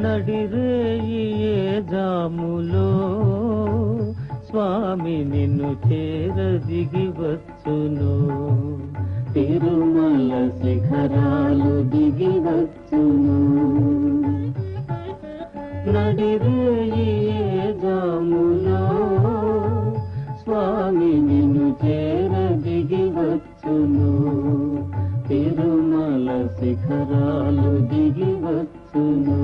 నడిరేయి ఏ జాములో స్వామి నిన్ను చేర దిగి వచ్చును, తిరుమల శిఖరాలు దిగి వచ్చును. నడిరేయి ఏ జాములో స్వామి నిన్ను చేర దిగి వచ్చును, తిరుమల శిఖరాలు దిగి వచ్చును.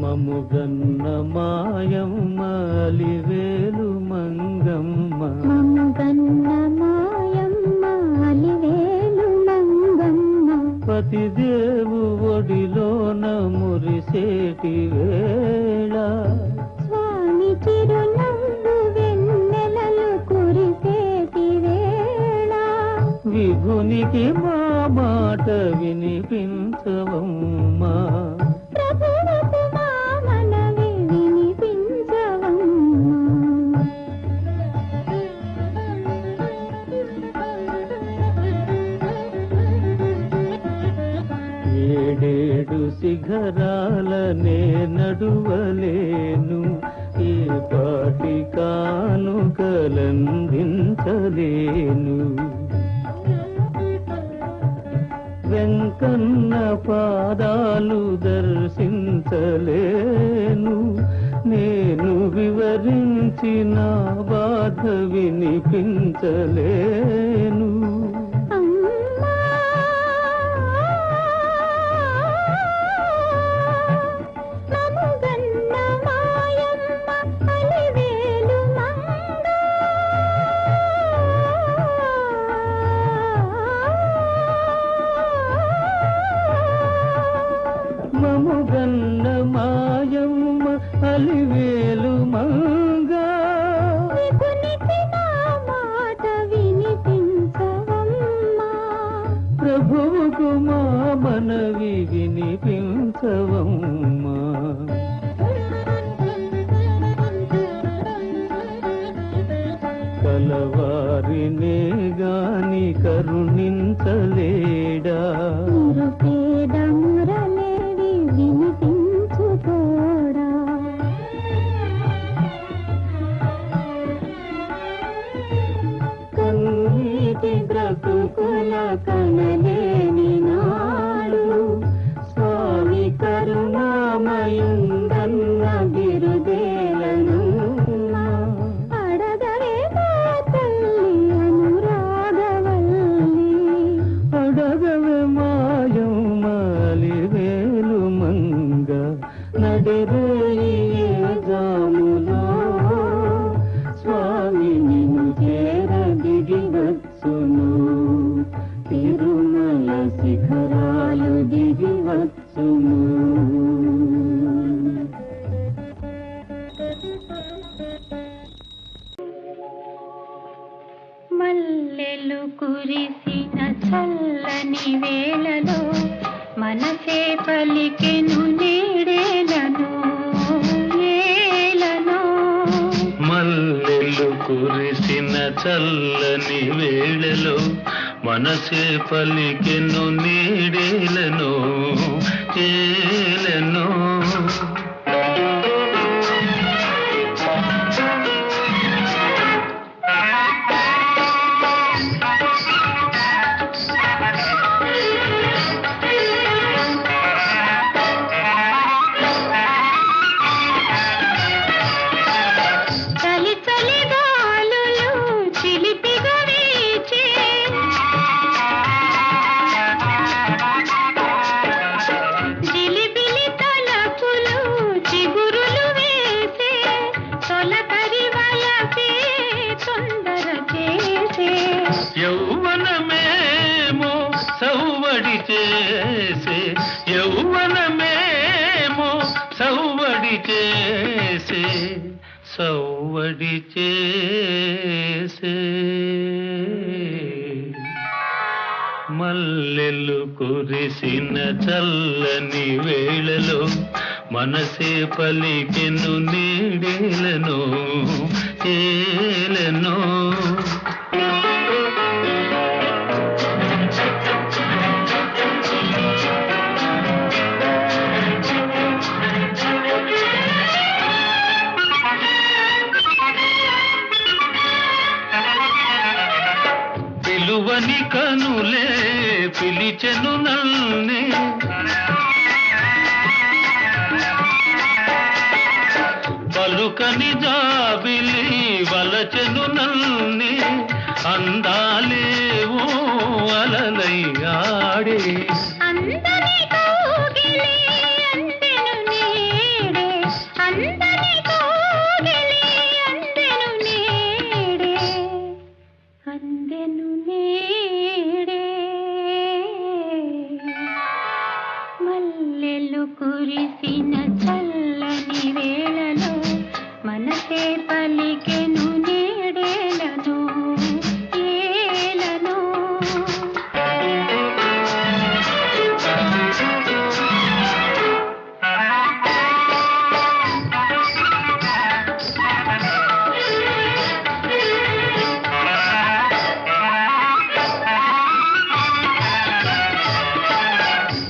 మముగన్న మాయమ్మ అలివేలు మంగమ్మ, మముగన్న మాయమ్మ అలివేలు మంగమ్మ, పతిదేవు ఒడిలోన మురిసేటి వేళ స్వామి చిరునవ్వు వెన్నెలలు కురిసేటి వేళ, విభునికి మా మాట వినిపించవమ్మా, ప్రభువుకు మా మనవి వినిపించవమ్మా. ఏడేడు శిఖరాలనే నడువలేను, ఏ పాటి కానుకలందించలేను. వెంకన్న పాదాలు దర్శించలేను, నేను వివరించిన బాధ వినిపించలేను. మముగన్న మాయమ్మ అలివేలు మంగా, విభునికి నా మాట వినిపించవమ్మా, ప్రభువుకు మా మనవి వినిపించవమ్మా. కలవారినే గాని కరుణించలేడా, నిరుపేద మురళేవి వినిపించుకోడా, కన్నీటి బ్రతుకుల కనలేని నాడు స్వామి కరుణామయుందన్న బిరుదేలను అడగవే మా తల్లి అనురాగవల్లి, అడగవే మాయమ్మ అలివేలు మంగ. నడిరేయి ఏ జాములో స్వామి నిన్ను చేర దిగి వచ్చును, తిరుమల శిఖరాలు దిగి వచ్చును. మల్లెలు కురిసిన చల్లని వేళలో మనసే పలికెను నేడేలను ఏలను, మల్లెలు కురిసిన చల్లని వేళలో మనసే పలికెను నీడేలను ఏలను. చలి చలి గాలులు చిలిపిగా వీచే, జిలిబిలి తలపులు చిగురులు వేసే, తొలకరి వలపే తొందర చేసే, యౌవనమేమో సౌవడి చేసే, యౌవనమేమో సౌవడి చేసే, సౌవడి చేసే. మల్లెలు కురిసిన చల్లని వేళలో మనసే పలికెను నీడేలను ఏలను. పిలిచెను నల్నే పలుకని జాబిలి వలచెను నల్నే అందాలేవో అలలై ఆడే అందని కోగిలి అందెను నేడే అందని కోగిలి అందెను నేడే అందెను నేడే మల్లెలు కురిసిన చల్లని వేళలో మనసే పలికెను నేడేలను ఏలను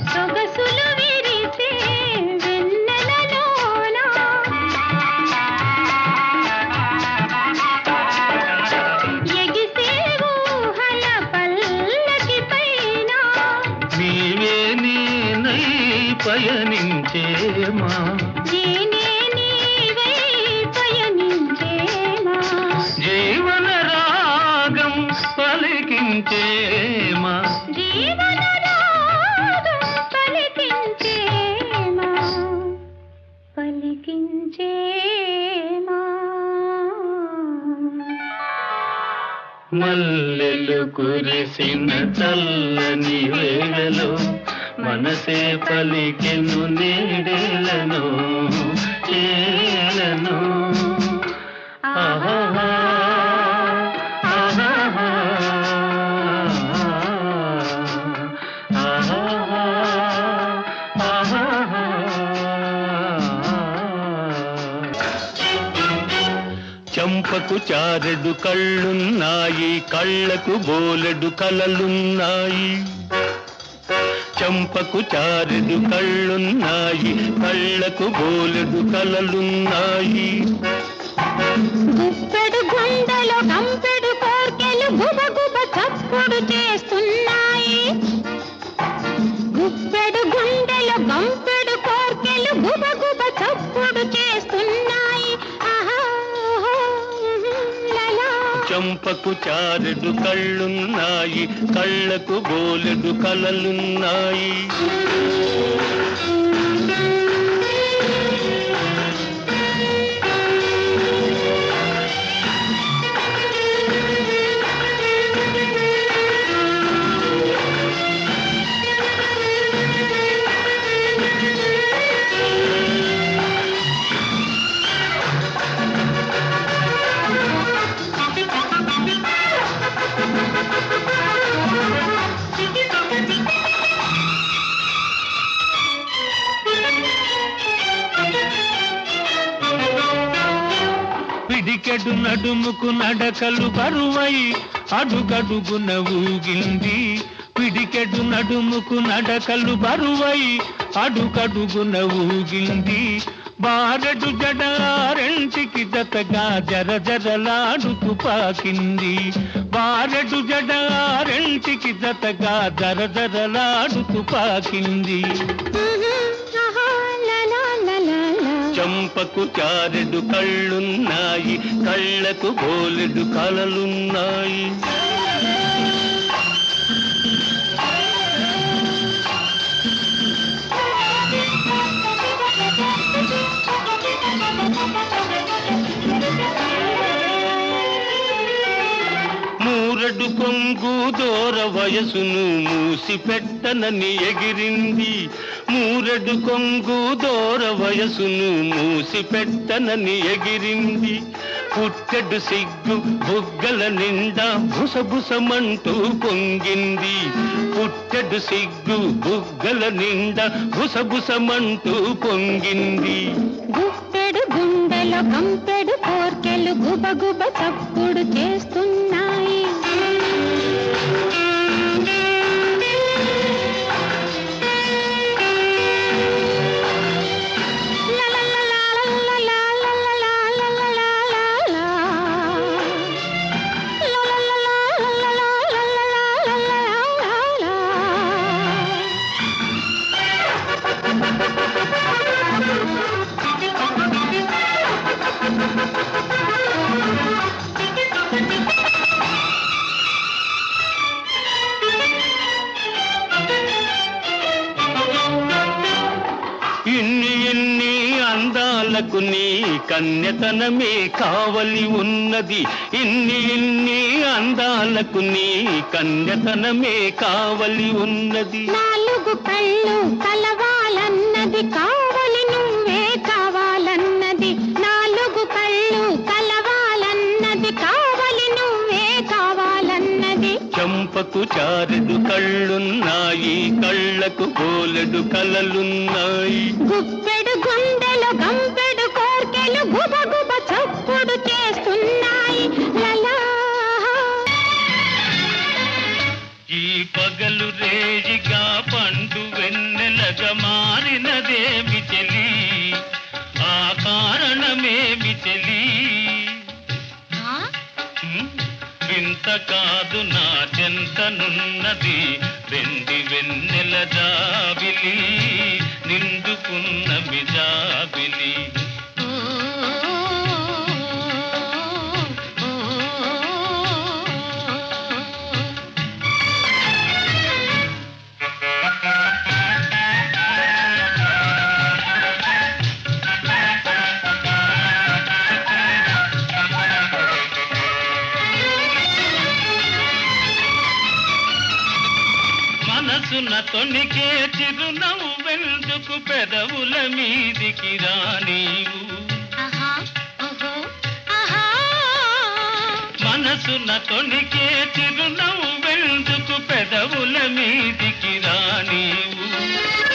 సొగసులు విరిసే వెన్నెలలోన ఎగిసే ఊహల పల్లకి పైన నీవే నేనై పయనించేమా నేనే నీవై పయనించేమా జీవన రాగం పలికించేమా జీవన రాగం పలికించేమా పలికించేమా మల్లెలు కురిసిన చల్లని వేళలో మనసే పలికెను నీడేలను ఏలను ఆహాహా, ఆహాహా, ఆహాహా, ఆహాహా. చంపకు చారెడు కళ్ళున్నాయి కళ్ళకు బోలెడు కలలున్నాయి చంపకు చారెడు కళ్ళున్నాయి కళ్ళకు బోలెడు కలలున్నాయి గుప్పెడు గుండెలో కంపెడు కోర్కెలు గుబగుబ చప్పుడు చేస్తున్నాయి గుప్పెడు గుండెలో గంపెడు కోర్కెలు గుబగుబ చప్పుడు చేస్తున్నాయి ఆహా ఓహో, లలా. చంపకు చారెడు కళ్ళున్నాయి కళ్ళకు బోలెడు కలలున్నాయి పిడికెడు నడుముకు నడకలు బరువై అడుగడుగున ఊగింది పిడికెడు నడుముకు నడకలు బరువై అడుగడుగున ఊగింది బారెడు జడారెంటికి జతగా జరజరలాడుతూ పాకింది బారెడు జడారెంటికి జతగా జరజరలాడుతూ పాకింది ఆహా, లలా, లలా, లా. చంపకు చారెడు కళ్ళున్నాయి కళ్ళకు బోలెడు కలలున్నాయి మూరడు కొంగు దూర వయసును మూసి పెట్టనని ఎగిరింది మూరడు కొంగు దూర వయసును మూసి పెట్టనని ఎగిరింది పుట్టెడు సిగ్గు బుగ్గల నిండా బుసబుసమంటూ పొంగింది పుట్టెడు సిగ్గు బుగ్గల నిండా బుసబుసమంటూ పొంగింది గుప్పెడు గుండెలో కంపెడు కోర్కెలు గుబగుబ చప్పుడు చేస్తున్నాయి ఇన్ని అందాలకు నీ కన్యతనమే కావలి ఉన్నది. ఇన్ని అందాలకు నీ కన్యతనమే కావలి ఉన్నది. నాలుగు కళ్ళు కలవాలన్నది కావలి నువ్వే కావాలన్నది. నాలుగు కళ్ళు కలవాలన్నది కావలి నువ్వే కావాలన్నది. చంపకు చారెడు కళ్ళున్నాయి, కళ్ళకు బోలెడు కలలున్నాయి. గుప్పెడు గుండెలు గంపెడు కోర్కెలు గుబగుబ చప్పుడు చేస్తున్నాయి. లలా ఈ పగలు రేజిగా పండు వెన్నెలగా మారినదేమి చెలి, ఆ కారణమేమి చెలి? వింత కాదు నా చెంతనున్నది వెండి వెన్నెల జాబిలి, నిండుకున్న మిజాబిలి. మనసున తొణికే చిరునవ్వు వెందుకు పెదవుల మీదికి రానీవు? మనసున తొణికే చిరునవ్వు వెందుకు పెదవుల మీదికి రానీవు?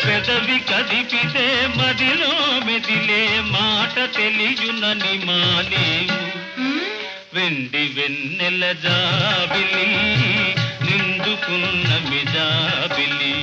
పెదవి కదిపితే మదిలో మెదిలే మాట తెలియునని మానేవు. వెండి వెన్నెల జాబిలి, నిండుకున్న మిజాబిలి.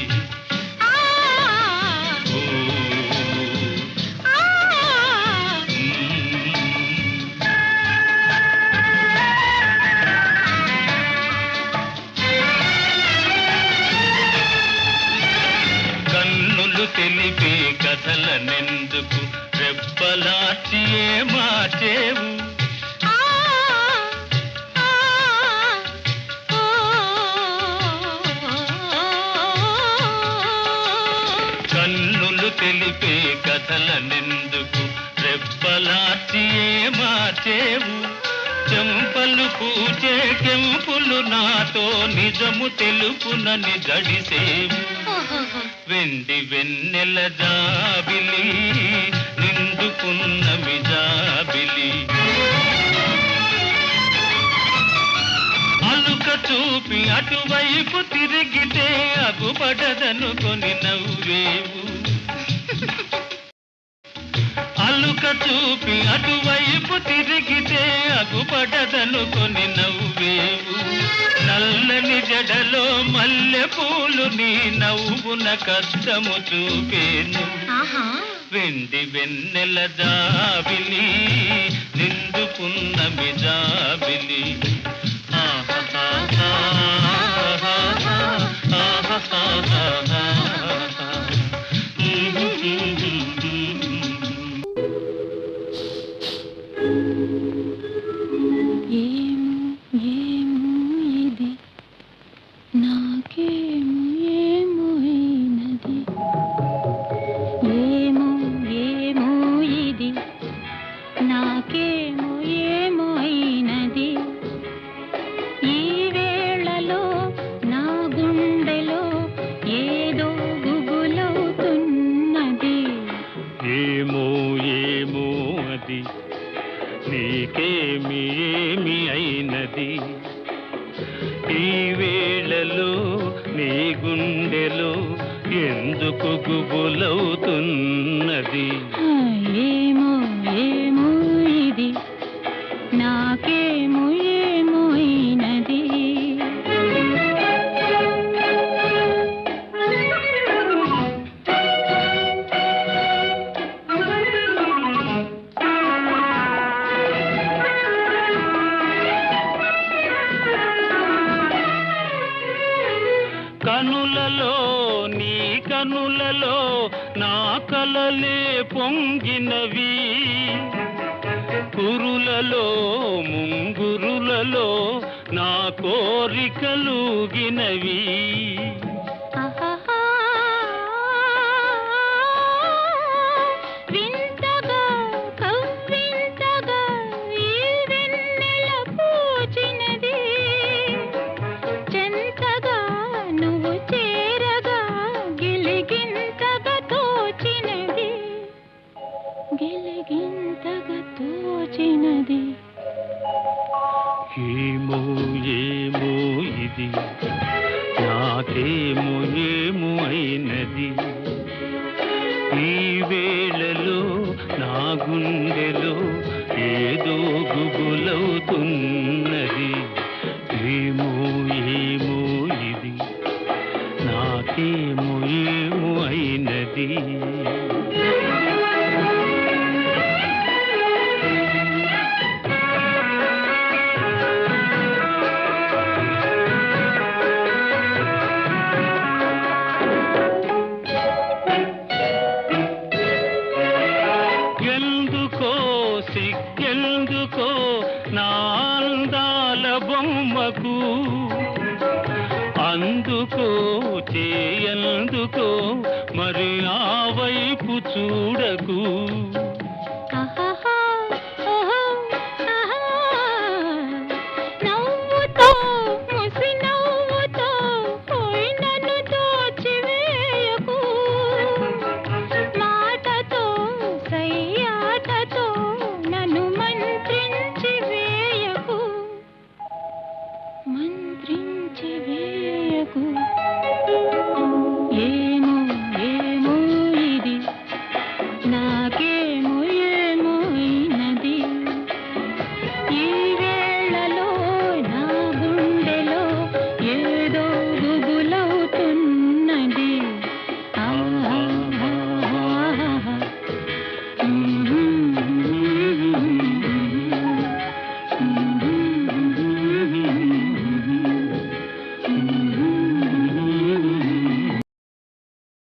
కన్నులు తెలిపే కథలనెందుకు రెప్పలార్చియే మార్చేవు? కన్నులు తెలిపే కథలనెందుకు రెప్పలార్చియే మార్చేవు? చెంపలు పూచే కెంపులు నాతో నిజము తెలుపునని జడిసేవు. వెండి వెన్నెల జాబిలి, నిండుకున్న మిజాబిలి. అలుక చూపి అటువైపు తిరిగితే అగుపడదనుకొని నవ్వేవు. అలుక చూపి అటువైపు తిరిగితే అగుపడదనుకొని నవ్వేవు. నల్లని జడలో మల్లె పూలు నీ నవ్వున కష్టము చూపేను. వెండి వెన్నెల జాబిలి, నిండుకున్న మిజాబిలి. నీకేమి ఏమి అయినది? ఈ వేళలో నీ గుండెలో ఎందుకు గుబులవుతున్నది? ఏమో ఏమో ఇది నాకేమో ఏమో అయినది. కనులలో నీ కనులలో నా కలలే పొంగినవి, కురులలో ముంగురులలో నా కోరికలుగినవి. ఏమో ఏమో అయినది ఈ వేళలో నా గుండెలో ఏదో గుబులవుతున్నది ఏమో ఏమో ఇది నాకేమో ఏమో అయినది సిగ్గెందుకో నా అందాల బొమ్మకు అందుకో చేయందుకో మరి ఆ వైపు చూడకు